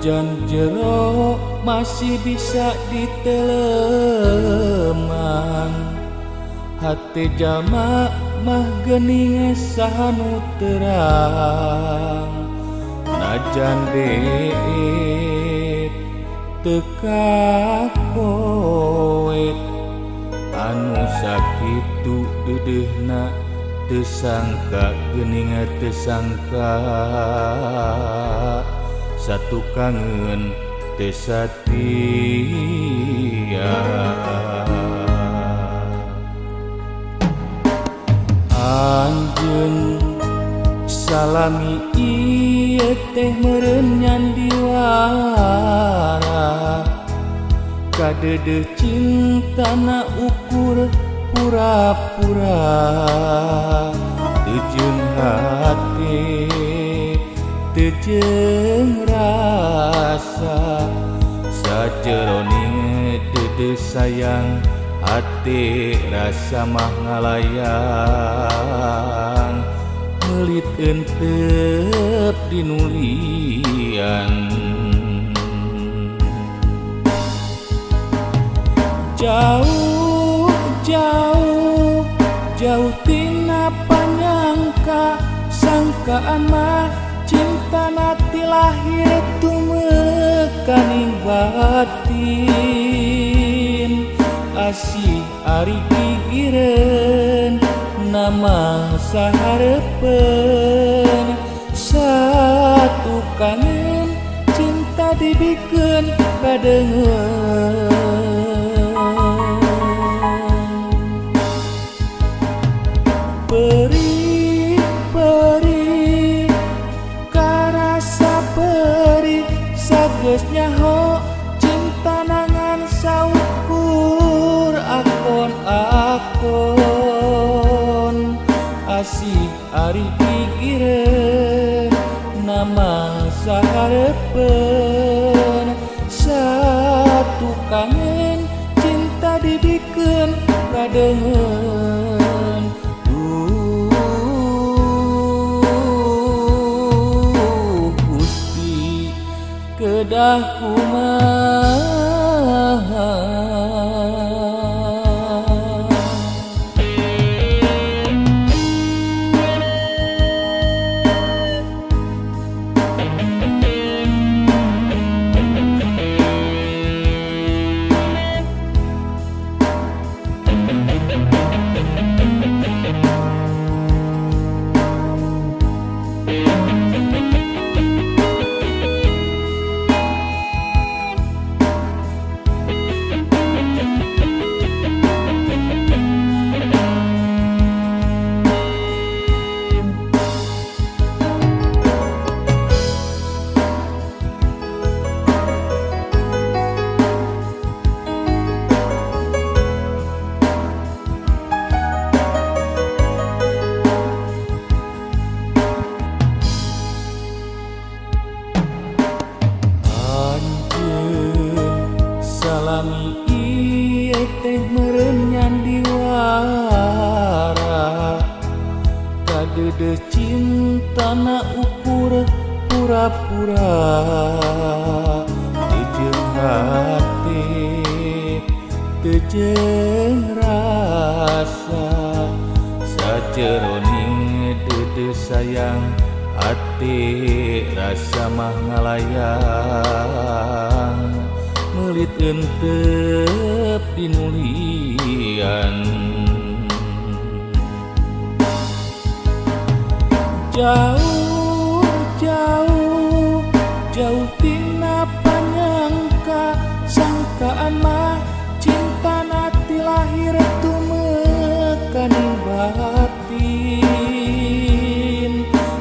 Hujan jero masih bisa diteleman, hati jalma mah geuning sahanu terang. Najan deet teka koet, anu sakitu deudeuhna teu sangka geuning teu sangka. Satu kangen teu satia. Anjeun salami ieu teh meureun nyandiwara, kadeudeuh cintana ukur pura-pura. Teu jeung hate teu jeung rasa, sajeroning deudeuh sayang hate rasa mah ngalayang. Meulit euteup dinulian, jauh jauh jauh tina panyangka, sangkaan mah cintana ti lahir tumekaning batin. Asih ari gigireun namang sahareupeun, satu kangen cinta dibikeun kadeungeun. Perih perih karasa perih, sageus nyaho cinta nangan saukur akon-akon. Asih ari pikireun namang sahareupeun, satu kangen cinta dibikeun kadeungeun. Gusti kedah kumaha. Salami ieu teh meureun nyandiwara, kadeudeuh cintana ukur pura-pura. Teu jeung hate teu jeung rasa, sajeroning deudeuh sayang hate rasa mah ngalayang. Meulit euteup dinulian, jauh jauh jauh tina panyangka, sangkaan mah cintana ti lahir tumekaning batin.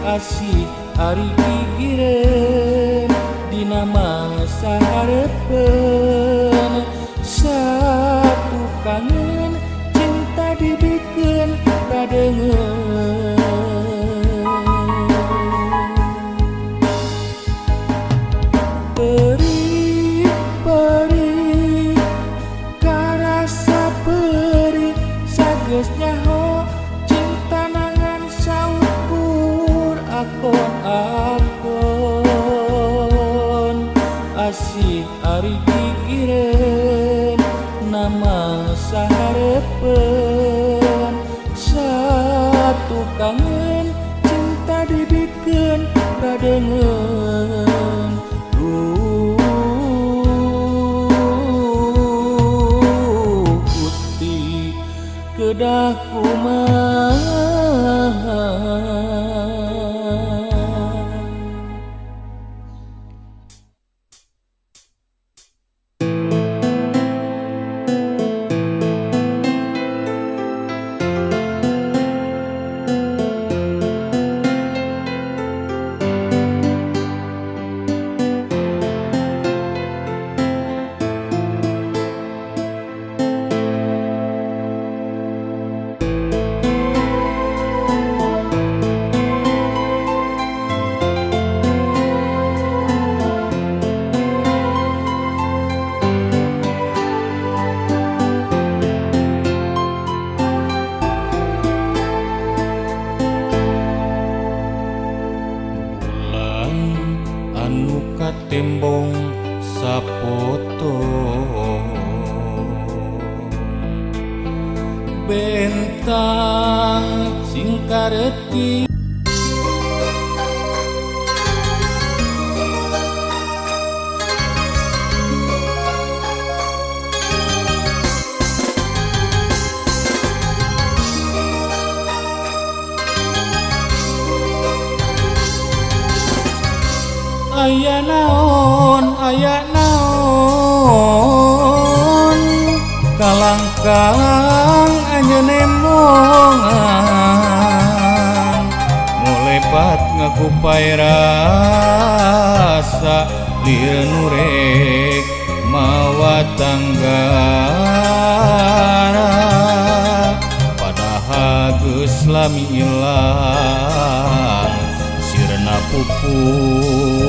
Asih ari gigireun dina mangsa hareupeun, satu kangen cinta dibikeun kadeungeun. Perih perih karasa perih, sageus nyaho cinta nangan saukur akon-akon. si ari pikireun nama saharepeun satu kangen cinta dibikeun kadengeun putih kedah kumaha. Anu katembong sapoto bentang sing kareti aya naon kalang-kalang anjeun emongan molepat ngakupay rasa lieu nurek mawa tanggara padahal geus lami ilang sirna pupus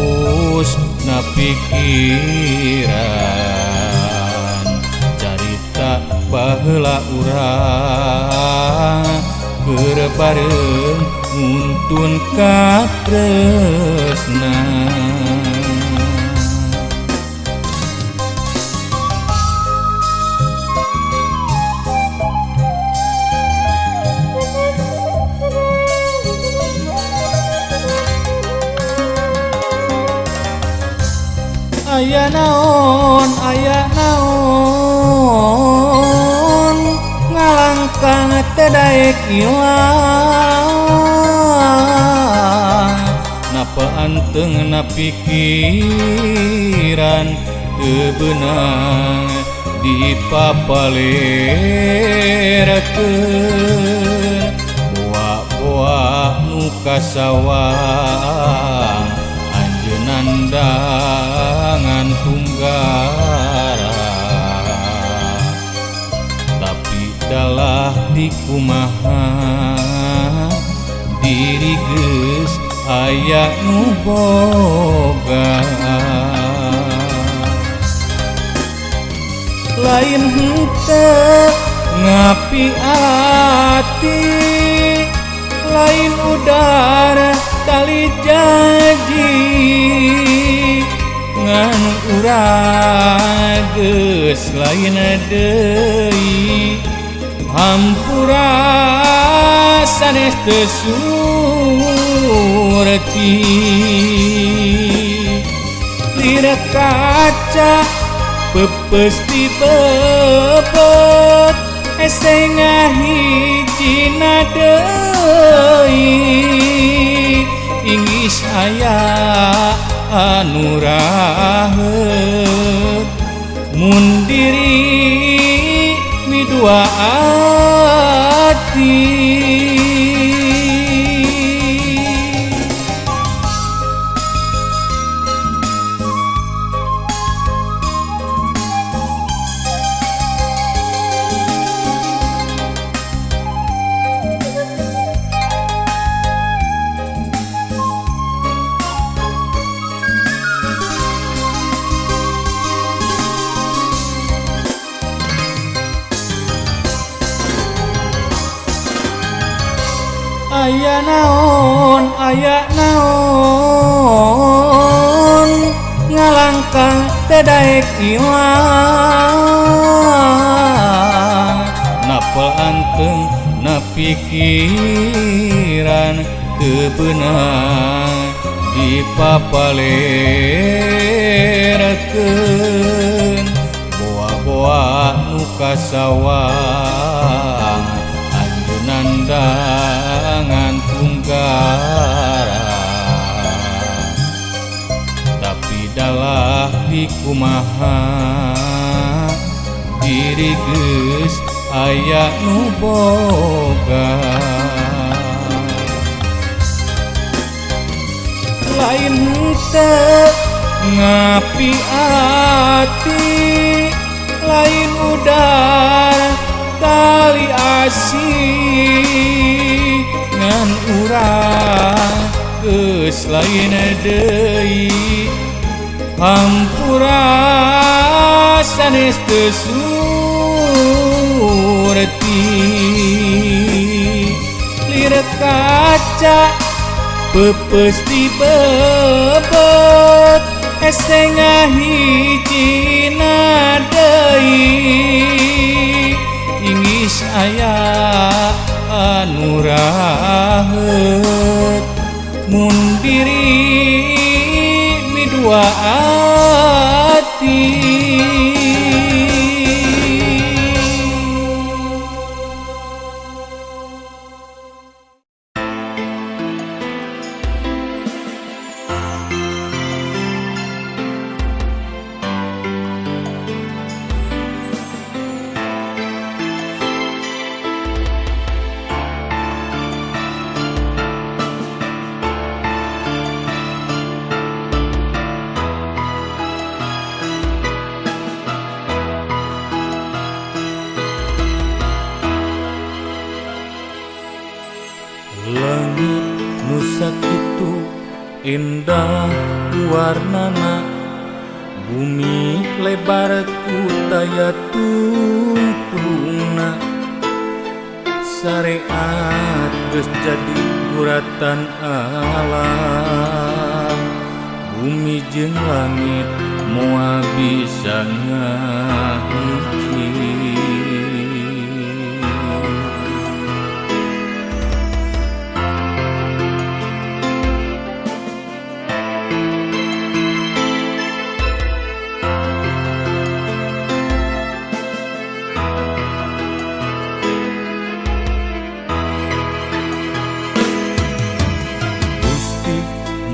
na pikiran carita baheula urang keur bareng nguntun ka tresna. Aya naon ngalangkang teh daek ilang napa anteng na pikiran teu beunang dipapalerekeun boa-boa nu kasawang anjeunna dangan tunggara tapi dalah dikumaha diri geus aya nu boga lain henteu ngapi ati lain udara tali janji ngan urang geus lain deui hampura sanes teu surti lirek kaca pepes di bebet ese ngahijina deui ingis aya anu rahet mun diri midua ati. Aya naon ngalangkang tadaek ilang napal anteng na pikiran teu beunang dipapalerakeun boa-boa nu kasawang anjeunan dangan tunggara tapi dalah dikumaha diri geus aya nu boga lain teu ngapi ati lain udara tali asih ngan urang geus lain deui hampura sanes teu surti liret kaca pepes di bebet esengah hijina deui ingis aya anu rahet mun diri midua ati langit nu sakitu indah warnana bumi lebar ku daya tungtungna syariat geus jadi kuratan alam bumi jeung langit moal bisa ngahiji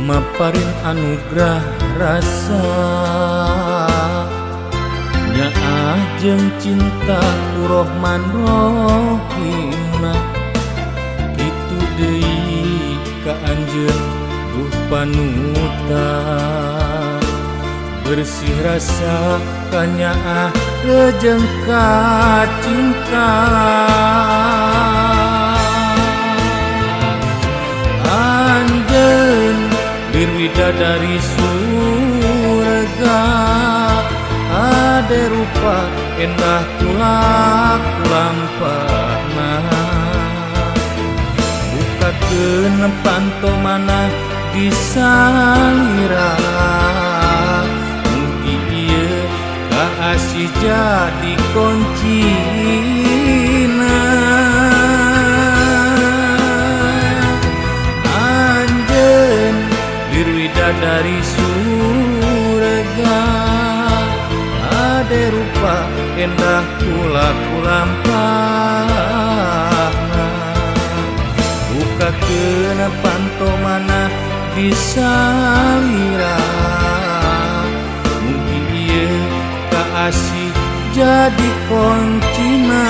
maparin anugerah rasa nyaah jeung cinta Rahman Rahimna kitu deui ka anjeun duh panutan bersih rasa kanyaah jeung ka cinta anjeun Bidadari surga ade rupa endah kulak lampana bukakeun pantomana disalira mugi ieu kaasih jadi kuncina dari surga ade rupa endah kulampahna bukakeun pantomana disalira mugi ieu kaasih jadi kuncina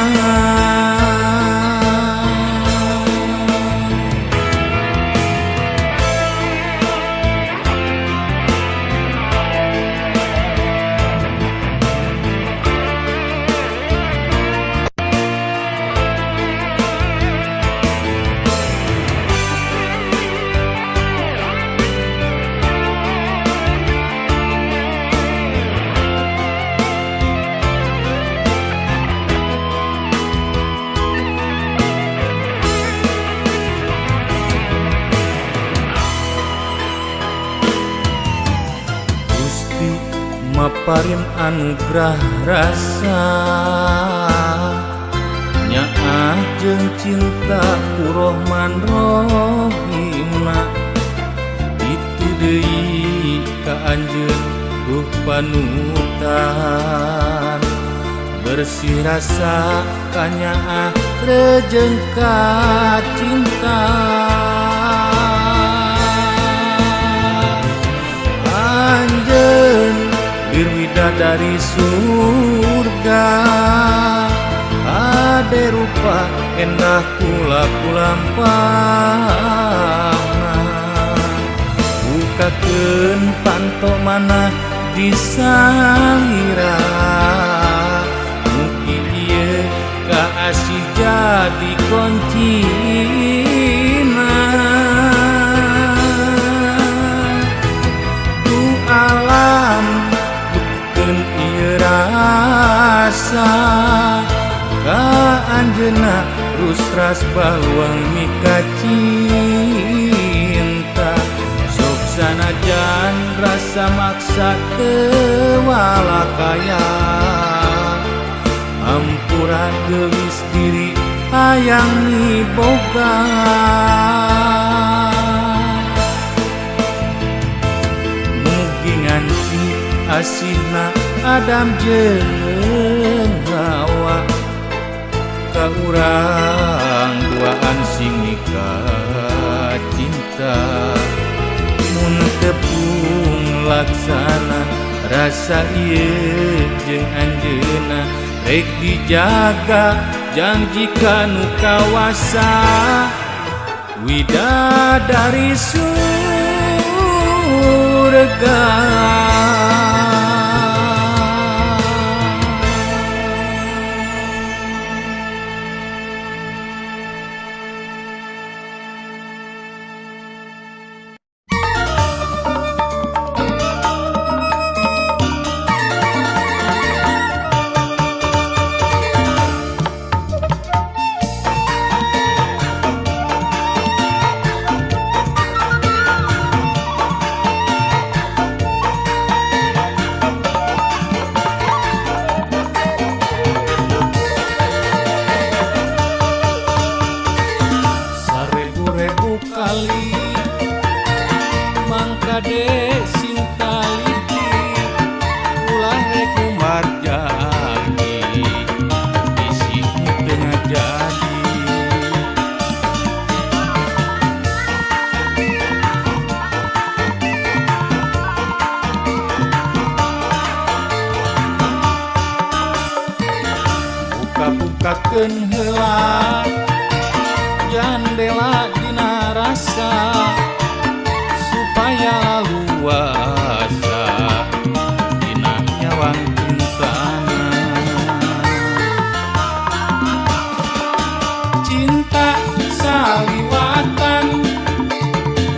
paring anugerah rasa nyaah jeung cinta ku Rohman Rohimna itu deui ka anjeun duh panutan bersih rasa kanyaah rejeung ka cinta anjeun bir widadari surga ade rupa endah kula kulampahna bukakeun panto manah di salira mugi ieu kaasih jadi kuncina tu alam bukeun ieu rasa ka anjeunna rusras baluang mika cinta sok sanajan rasa maksa teu walakaya ampura geulis diri hayang miboga mugi nganci asihna Adam jeung Hawa ka urang duaan sing nikah cinta mun tepung laksana rasa ieu jeung anjeunna rek dijaga janji kanu kawasa widadari surga. Bukakeun heula jandela dina rasa supaya luasa dina nyawang cintana cinta saliwatan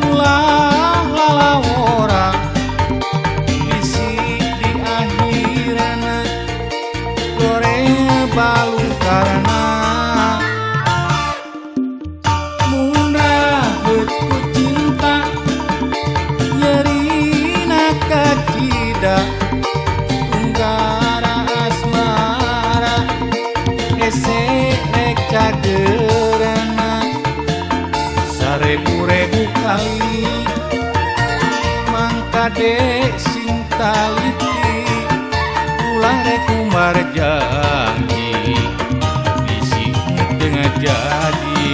ulah lalawora bisi di akhirana gore balu karena mundah ku cinta nyerina kacida tunggara asmara ese rek cagerana sarebu-rebu kali mangkade sing taliti ulah rek umar janji bisi tengah jadi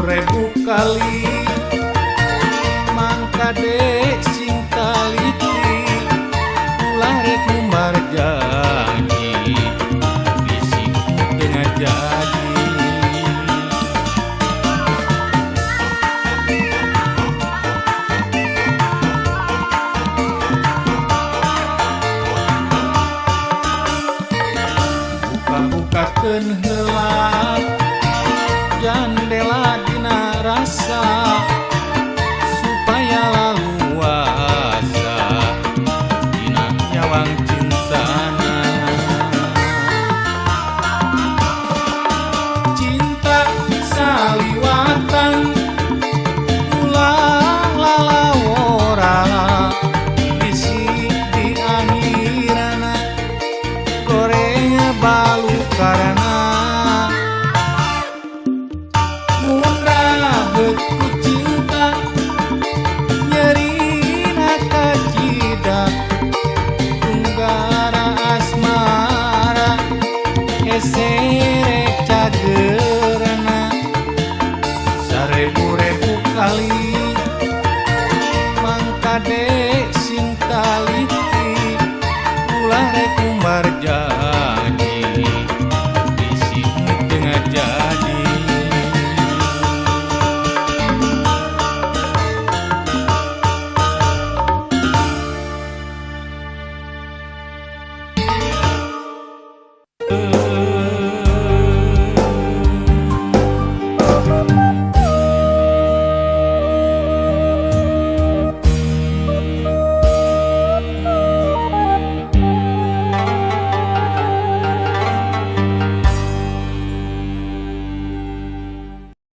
rebu kali mangkade sing taliti ulah rek umar janji bisi tengah jadi heula